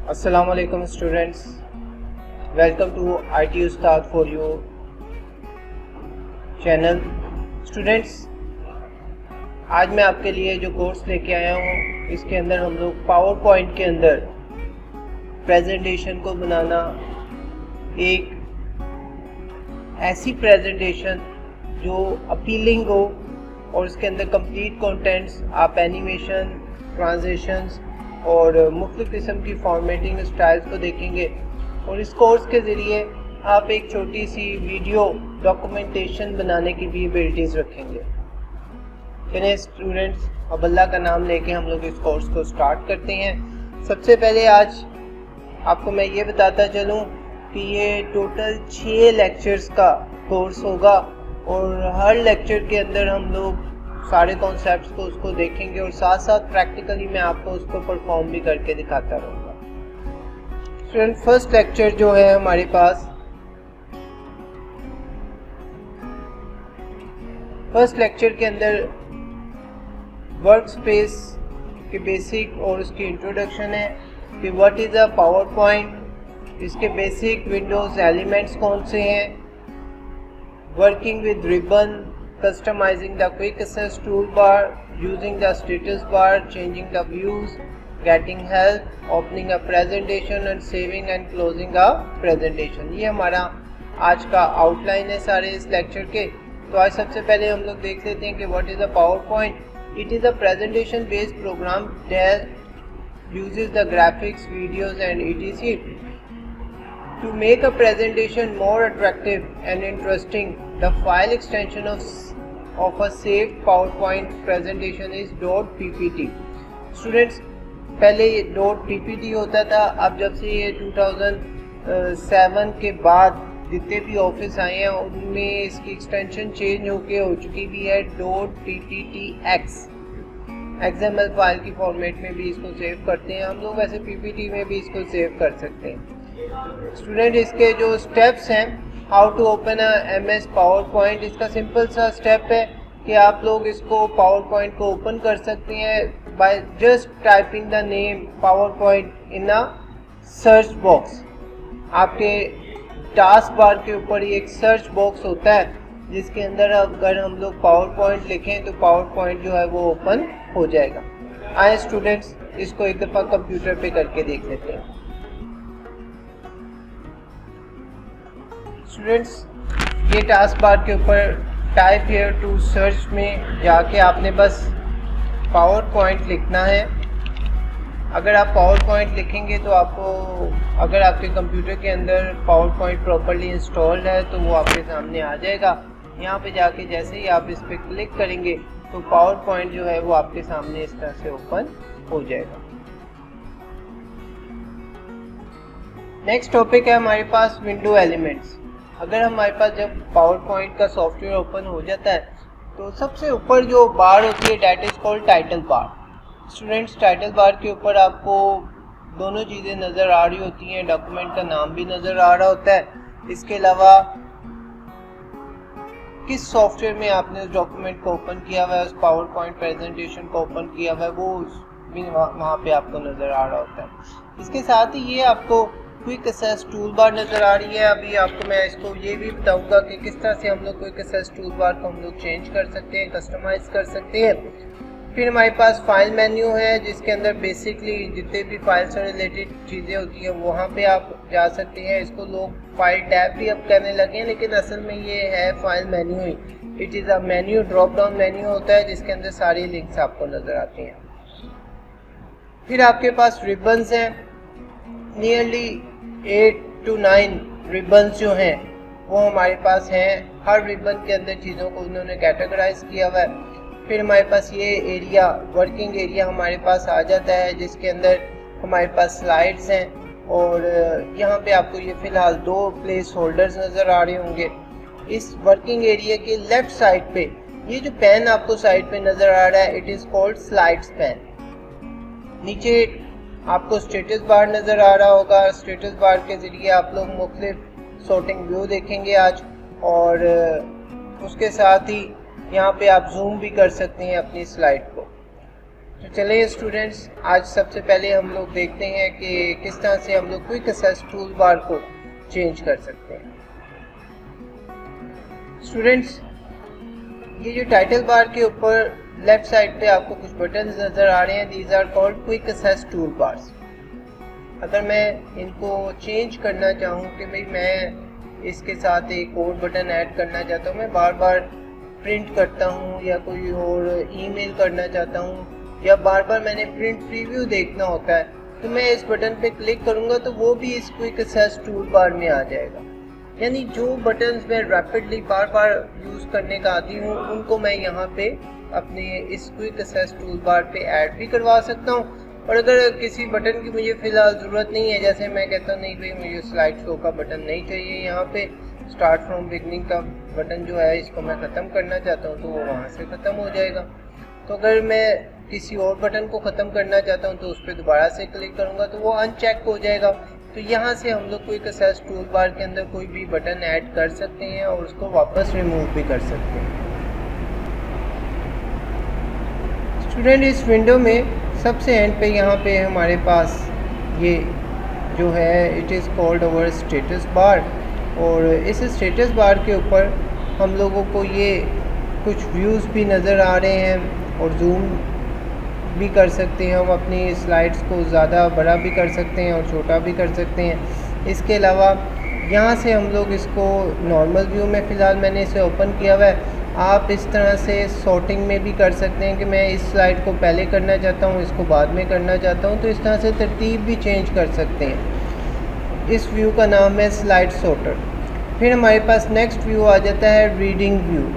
अस्सलाम वालेकुम students, welcome to IT Ustad for you channel. Students, आज मैं आपके लिए जो कोर्स लेके आया हूँ इसके अंदर हम लोग पावर पॉइंट के अंदर प्रेजेंटेशन को बनाना, एक ऐसी प्रेजेंटेशन जो अपीलिंग हो और उसके अंदर कंप्लीट कंटेंट्स, आप एनिमेशन, ट्रांजिशंस और मुख्तलिफ किस्म की फॉर्मेटिंग स्टाइल्स को देखेंगे और इस कोर्स के ज़रिए आप एक छोटी सी वीडियो डॉक्यूमेंटेशन बनाने की भी एबिलिटीज़ रखेंगे। चलिए स्टूडेंट्स, अब अल्लाह का नाम लेके हम लोग इस कोर्स को स्टार्ट करते हैं। सबसे पहले आज आपको मैं ये बताता चलूँ कि ये टोटल 6 लेक्चर्स का कोर्स होगा और हर लेक्चर के अंदर हम लोग सारे कॉन्सेप्ट्स को उसको देखेंगे और साथ साथ प्रैक्टिकली मैं आपको उसको परफॉर्म भी करके दिखाता रहूँगा। फ्रेंड, फर्स्ट लेक्चर जो है हमारे पास, फर्स्ट लेक्चर के अंदर वर्क स्पेस के बेसिक और उसकी इंट्रोडक्शन है कि what is a power point, इसके बेसिक विंडोज एलिमेंट्स कौन से हैं, working with ribbon, customizing the quick access toolbar, using the status bar, changing the views, getting help, opening a presentation and saving and closing a presentation। ये हमारा आज का outline है सारे इस लेक्चर के। तो आज सबसे पहले हम लोग देख लेते हैं कि what is a PowerPoint. It is a presentation based program that uses the graphics, videos and etc. To make a presentation more attractive and interesting, the file extension of a saved PowerPoint presentation is .ppt। Students, पहले ये .ppt होता था, अब जब से ये 2007 के बाद जितने भी ऑफिस आए हैं उनमें इसकी एक्सटेंशन चेंज होके हो चुकी भी है .pptx। XML फाइल की फॉर्मेट में भी इसको सेव करते हैं हम लोग, वैसे PPT में भी इसको सेव कर सकते हैं। स्टूडेंट, इसके जो स्टेप्स हैं, how to open a MS PowerPoint, इसका सिंपल सा स्टेप है कि आप लोग इसको पावर पॉइंट को ओपन कर सकते हैं by just typing the name power point in a search box. आपके टास्क बार के ऊपर ही एक सर्च बॉक्स होता है जिसके अंदर अगर हम लोग पावर पॉइंट लिखें तो पावर पॉइंट जो है वो ओपन हो जाएगा। आए स्टूडेंट्स, इसको एक दफ़ा कंप्यूटर पे करके देख लेते हैं। स्टूडेंट्स, ये टास्क बार के ऊपर टाइप हियर टू सर्च में जाके आपने बस पावर पॉइंट लिखना है। अगर आप पावर पॉइंट लिखेंगे तो आपको, अगर आपके कंप्यूटर के अंदर पावर पॉइंट प्रॉपरली इंस्टॉल्ड है तो वो आपके सामने आ जाएगा। यहाँ पे जाके जैसे ही आप इस पर क्लिक करेंगे तो पावर पॉइंट जो है वो आपके सामने इस तरह से ओपन हो जाएगा। नेक्स्ट टॉपिक है हमारे पास विंडो एलिमेंट्स। अगर हमारे पास जब पावर पॉइंट का सॉफ्टवेयर ओपन हो जाता है तो सबसे ऊपर जो बार होती है that is called title bar. Students, title bar के ऊपर आपको दोनों चीज़ें नज़र आ रही होती हैं, डॉक्यूमेंट का नाम भी नज़र आ रहा होता है, इसके अलावा किस सॉफ्टवेयर में आपने उस डॉक्यूमेंट को ओपन किया हुआ है, उस पावर पॉइंट प्रेजेंटेशन को ओपन किया हुआ है, वो भी वहाँ पे आपको नज़र आ रहा होता है। इसके साथ ही ये आपको क्विक एक्सेस टूल बार नज़र आ रही है। अभी आपको मैं इसको ये भी बताऊंगा कि किस तरह से हम लोग क्विक एक्सेस टूल बार को हम लोग चेंज कर सकते हैं, कस्टमाइज कर सकते हैं। फिर हमारे पास फाइल मेन्यू है जिसके अंदर बेसिकली जितने भी फाइल से रिलेटेड चीज़ें होती हैं वहाँ पे आप जा सकते हैं। इसको लोग फाइल टैब भी अब कहने लगे हैं, लेकिन असल में ये है file menu he. It is a menu, drop down menu होता है जिसके अंदर सारी लिंक्स आपको नज़र आती हैं। फिर आपके पास रिबन्स हैं, नियरली 8 to 9 रिबन्स जो हैं वो हमारे पास हैं। हर रिबन के अंदर चीज़ों को उन्होंने कैटेगराइज किया हुआ है। फिर हमारे पास ये एरिया, वर्किंग एरिया हमारे पास आ जाता है जिसके अंदर हमारे पास स्लाइड्स हैं और यहाँ पे आपको ये फ़िलहाल 2 प्लेस होल्डर्स नज़र आ रहे होंगे। इस वर्किंग एरिया के लेफ़्ट साइड पे ये जो पेन आपको साइड पे नज़र आ रहा है, it is called slides pane. नीचे आपको स्टेटस बार नज़र आ रहा होगा। स्टेटस बार के ज़रिए आप लोग मुख्तलिफ सॉर्टिंग व्यू देखेंगे आज, और उसके साथ ही यहाँ पे आप जूम भी कर सकते हैं अपनी स्लाइड को। तो चलिए स्टूडेंट्स, आज सबसे पहले हम लोग देखते हैं कि किस तरह से हम लोग क्विक एक्सेस टूल बार को चेंज कर सकते हैं। स्टूडेंट्स, ये जो टाइटल बार के ऊपर लेफ्ट साइड पे आपको कुछ बटन्स नज़र आ रहे हैं, these are called quick access toolbars. अगर मैं इनको चेंज करना चाहूँ कि भाई मैं इसके साथ एक और बटन ऐड करना चाहता हूँ, मैं बार बार प्रिंट करता हूँ या कोई और ईमेल करना चाहता हूँ या बार बार मैंने प्रिंट प्रीव्यू देखना होता है, तो मैं इस बटन पे क्लिक करूँगा तो वो भी इस क्विक एक्सेस टूल बार में आ जाएगा। यानी जो बटन्स मैं रैपिडली बार बार यूज़ करने का आदी हूँ उनको मैं यहाँ पे अपने इस क्विक एक्सेस टूल बार पे ऐड भी करवा सकता हूँ। और अगर किसी बटन की मुझे फ़िलहाल ज़रूरत नहीं है, जैसे मैं कहता हूँ नहीं भाई मुझे स्लाइड शो का बटन नहीं चाहिए, यहाँ पे स्टार्ट फ्रॉम बिगनिंग का बटन जो है इसको मैं ख़त्म करना चाहता हूँ, तो वो वहाँ से ख़त्म हो जाएगा। तो अगर मैं किसी और बटन को ख़त्म करना चाहता हूँ तो उस पर दोबारा से क्लिक करूँगा तो वो अनचेक हो जाएगा। तो यहाँ से हम लोग क्विक एक्सेस टूल बार के अंदर कोई भी बटन ऐड कर सकते हैं और उसको वापस रिमूव भी कर सकते हैं। स्टूडेंट, इस विंडो में सबसे एंड पे यहाँ पे हमारे पास ये जो है it is called our status bar, और इस स्टेटस बार के ऊपर हम लोगों को ये कुछ व्यूज़ भी नज़र आ रहे हैं और जूम भी कर सकते हैं। हम अपनी स्लाइड्स को ज़्यादा बड़ा भी कर सकते हैं और छोटा भी कर सकते हैं। इसके अलावा यहाँ से हम लोग इसको नॉर्मल व्यू में फ़िलहाल मैंने इसे ओपन किया हुआ है, आप इस तरह से सॉर्टिंग में भी कर सकते हैं कि मैं इस स्लाइड को पहले करना चाहता हूँ, इसको बाद में करना चाहता हूँ, तो इस तरह से तरतीब भी चेंज कर सकते हैं। इस व्यू का नाम है स्लाइड सॉर्टर। फिर हमारे पास नेक्स्ट व्यू आ जाता है रीडिंग व्यू।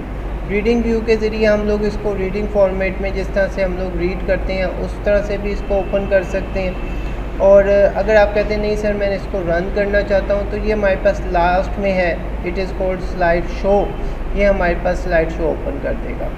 रीडिंग व्यू के ज़रिए हम लोग इसको रीडिंग फॉर्मेट में जिस तरह से हम लोग रीड करते हैं उस तरह से भी इसको ओपन कर सकते हैं। और अगर आप कहते हैं नहीं सर मैं इसको रन करना चाहता हूँ, तो ये हमारे पास लास्ट में है, it is called slide show. ये हमारे पास स्लाइड शो ओपन कर देगा।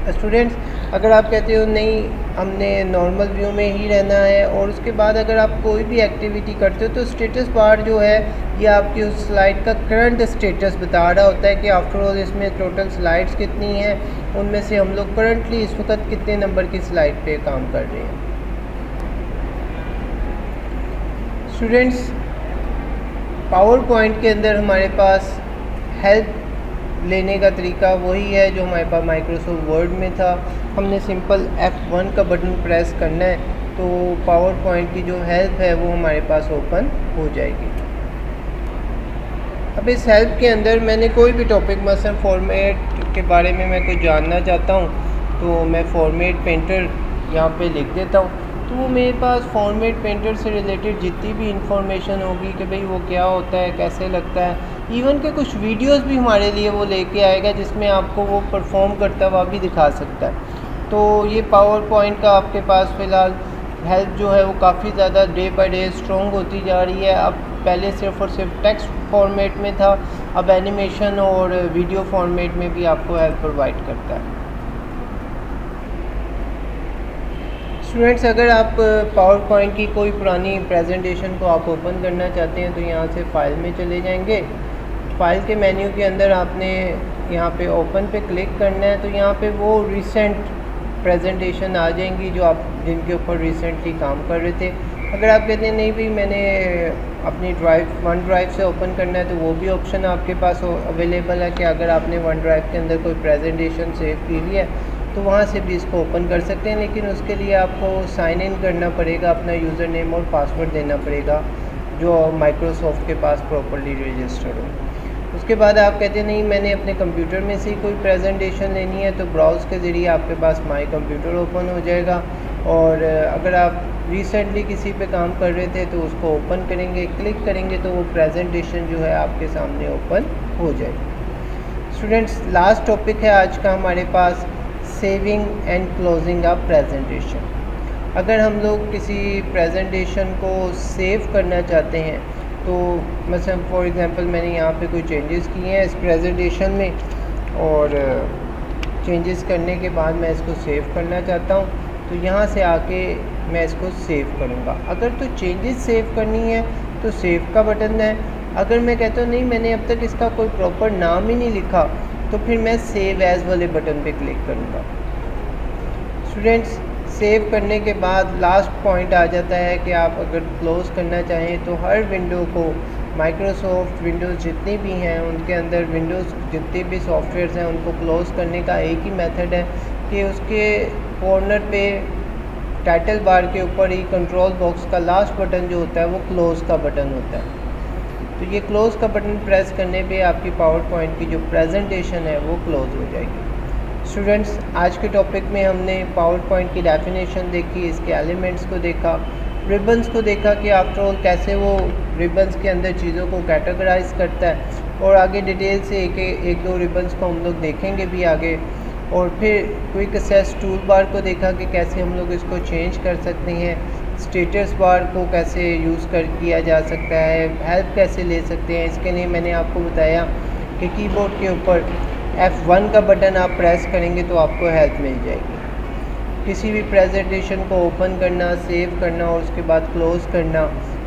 स्टूडेंट्स, अगर आप कहते हो नहीं हमने नॉर्मल व्यू में ही रहना है और उसके बाद अगर आप कोई भी एक्टिविटी करते हो तो स्टेटस बार जो है ये आपकी उस स्लाइड का करंट स्टेटस बता रहा होता है कि आफ्टर ऑल इसमें टोटल स्लाइड्स कितनी हैं, उनमें से हम लोग करंटली इस वक्त कितने नंबर की स्लाइड पे काम कर रहे हैं। स्टूडेंट्स, पावर पॉइंट के अंदर हमारे पास हेल्प लेने का तरीका वही है जो हमारे पास माइक्रोसॉफ्ट वर्ड में था। हमने सिंपल F1 का बटन प्रेस करना है तो पावर पॉइंट की जो हेल्प है वो हमारे पास ओपन हो जाएगी। अब इस हेल्प के अंदर मैंने कोई भी टॉपिक मसलन फॉर्मेट के बारे में मैं कुछ जानना चाहता हूँ तो मैं फॉर्मेट पेंटर यहाँ पे लिख देता हूँ, तो वो मेरे पास फॉर्मेट पेंटर से रिलेटेड जितनी भी इंफॉर्मेशन होगी कि भाई वो क्या होता है, कैसे लगता है, इवन के कुछ वीडियोस भी हमारे लिए वो लेके आएगा जिसमें आपको वो परफॉर्म करता हुआ भी दिखा सकता है। तो ये पावर पॉइंट का आपके पास फ़िलहाल हेल्प जो है वो काफ़ी ज़्यादा डे बाय डे स्ट्रॉन्ग होती जा रही है। अब पहले सिर्फ और सिर्फ टेक्स्ट फॉर्मेट में था, अब एनिमेशन और वीडियो फॉर्मेट में भी आपको हेल्प प्रोवाइड करता है। स्टूडेंट्स, अगर आप पावर पॉइंट की कोई पुरानी प्रेजेंटेशन को आप ओपन करना चाहते हैं तो यहाँ से फ़ाइल में चले जाएंगे। फ़ाइल के मेन्यू के अंदर आपने यहाँ पे ओपन पे क्लिक करना है, तो यहाँ पे वो रिसेंट प्रेजेंटेशन आ जाएंगी जो आप जिनके ऊपर रिसेंटली काम कर रहे थे। अगर आप कहते हैं नहीं भाई मैंने अपनी वन ड्राइव से ओपन करना है तो वो भी ऑप्शन आपके पास अवेलेबल है कि अगर आपने वन ड्राइव के अंदर कोई प्रेजेंटेशन सेव की हुई है तो वहाँ से भी इसको ओपन कर सकते हैं, लेकिन उसके लिए आपको साइन इन करना पड़ेगा, अपना यूज़र नेम और पासवर्ड देना पड़ेगा जो माइक्रोसॉफ्ट के पास प्रॉपर्ली रजिस्टर्ड हो। उसके बाद आप कहते हैं नहीं मैंने अपने कंप्यूटर में से ही कोई प्रेजेंटेशन लेनी है, तो ब्राउज़ के ज़रिए आपके पास माई कंप्यूटर ओपन हो जाएगा। और अगर आप रिसेंटली किसी पे काम कर रहे थे तो उसको ओपन करेंगे, क्लिक करेंगे तो वो प्रेजेंटेशन जो है आपके सामने ओपन हो जाएगी। स्टूडेंट्स, लास्ट टॉपिक है आज का हमारे पास saving and closing a presentation. अगर हम लोग किसी प्रेजेंटेशन को सेव करना चाहते हैं तो मसलन फॉर एग्जांपल मैंने यहाँ पे कोई चेंजेस किए हैं इस प्रेजेंटेशन में और चेंजेस करने के बाद मैं इसको सेव करना चाहता हूँ, तो यहाँ से आके मैं इसको सेव करूँगा। अगर तो चेंजेस सेव करनी है तो सेव का बटन है। अगर मैं कहता हूँ नहीं मैंने अब तक इसका कोई प्रॉपर नाम ही नहीं लिखा तो फिर मैं सेव एज़ वाले बटन पे क्लिक करूँगा। स्टूडेंट्स, सेव करने के बाद लास्ट पॉइंट आ जाता है कि आप अगर क्लोज़ करना चाहें तो हर विंडो को माइक्रोसॉफ्ट विंडोज़ जितनी भी हैं उनके अंदर विंडोज़ जितने भी सॉफ्टवेयर्स हैं उनको क्लोज़ करने का एक ही मेथड है कि उसके कॉर्नर पे टाइटल बार के ऊपर ही कंट्रोल बॉक्स का लास्ट बटन जो होता है वो क्लोज़ का बटन होता है। तो ये क्लोज़ का बटन प्रेस करने पे आपकी पावर पॉइंट की जो प्रेजेंटेशन है वो क्लोज़ हो जाएगी। स्टूडेंट्स, आज के टॉपिक में हमने पावर पॉइंट की डेफिनेशन देखी, इसके एलिमेंट्स को देखा, रिबन्स को देखा कि आफ्टर ऑल कैसे वो रिबन्स के अंदर चीज़ों को कैटेगराइज करता है, और आगे डिटेल से एक दो रिबन्स को हम लोग देखेंगे भी आगे। और फिर क्विक असेस टूल बार को देखा कि कैसे हम लोग इसको चेंज कर सकते हैं, स्टेटस बार को कैसे यूज़ किया जा सकता है, हेल्प कैसे ले सकते हैं। इसके लिए मैंने आपको बताया कि कीबोर्ड के ऊपर F1 का बटन आप प्रेस करेंगे तो आपको हेल्प मिल जाएगी। किसी भी प्रेजेंटेशन को ओपन करना, सेव करना और उसके बाद क्लोज़ करना,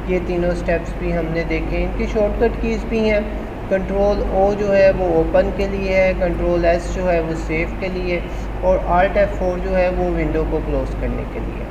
ये तीनों स्टेप्स भी हमने देखे। इनकी शॉर्टकट कीज़ भी हैं। कंट्रोल O जो है वो ओपन के लिए है, कंट्रोल S जो है वो सेव के लिए, और Alt F4 जो है वो विंडो को क्लोज़ करने के लिए।